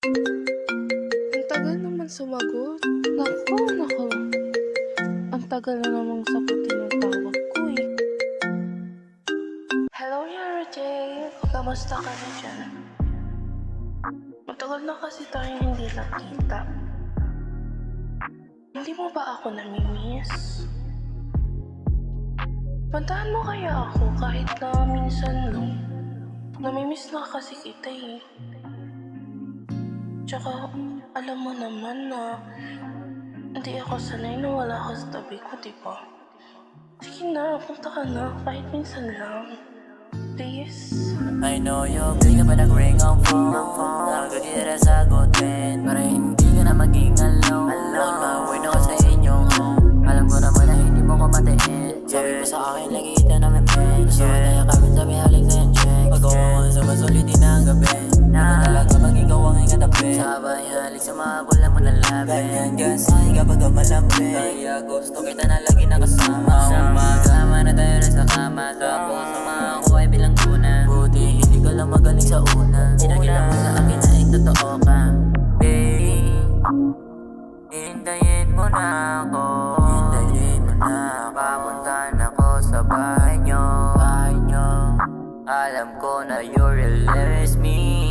Ang tagal naman sumagot. Naku. Ang tagal na namang sagutin yung tawag ko eh. Hello, Yara Jay. Kamusta ka na dyan? Matagal na kasi tayo hindi nakita. Hindi mo ba ako namimiss? Puntahan mo kaya ako kahit na minsan lang. Namimiss na kasi kita eh. Tsaka, alam mo naman na hindi ako sanay na wala ka sa tabi ko, diba? Sige na, punta ka na kahit minsan lang. Please. I know you, bigla pa nag-ring ang phone. Nago di na sagutin para hindi ka na maging alone. On my way na ako sa inyong home. Alam ko naman na hindi mo ko matiin. Sabi mo sa akin, lagi kita namin men. Gusto ko tayo kami, sabi halik na yung check. Pag-uwan sa masulitin ng gabi. Ako talaga pag ikaw ang ikatabi. Sabay halik sa mga kulang mo na labi. Ganyan gasay kapag malambi. Kaya gusto kita na lagi nakasama. Magkama na tayo na sa kama. Tapos sa mga ako ay bilang kuna. Buti hindi ka lang magaling sa una. Pinakita mo sa akin na ay totoo ka. Babe, hintayin mo na ako. Hintayin mo na. Papuntahan ako sa bahay nyo. Alam ko na you really miss me.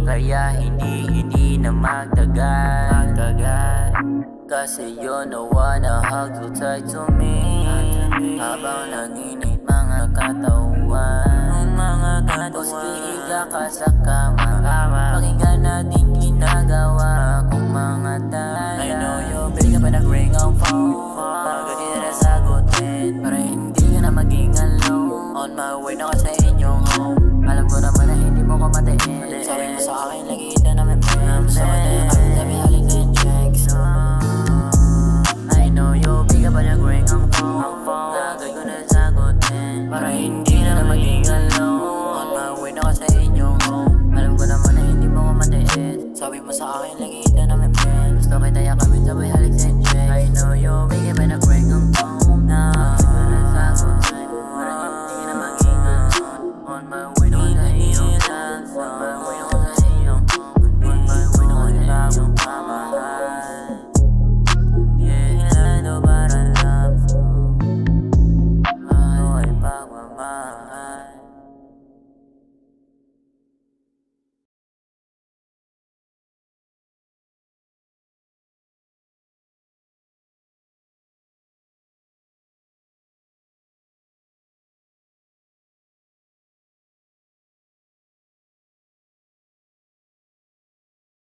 Kaya hindi na magtagal. Kasi you no wanna hug so tight to me. Habang nanginip mga katawan. Tapos iiga ka sa kama. Pakinggan natin ginagawa kong mga tala. I know you, bigla pa nag-ring ang phone. Bago di na sagutin para hindi ka na maging alone. On my way na ako sa inyong home. Alam ko naman na hindi mo ko matiin. Sabi mo sa akin, lagi kita namin men. Gusto ko tayo kami, sabi halik na yung checks. I know you, bigla pa nag-ring ang phone. Agad ko na sagutin para hindi na maging alone. On my way na ako sa inyong home. Alam ko naman na hindi mo ko matiin. Sabi mo sa akin, lagi kita namin men. Gusto ko tayo kami, sabi halik na yung checks. I know you, bigla pa nag-ring ang phone.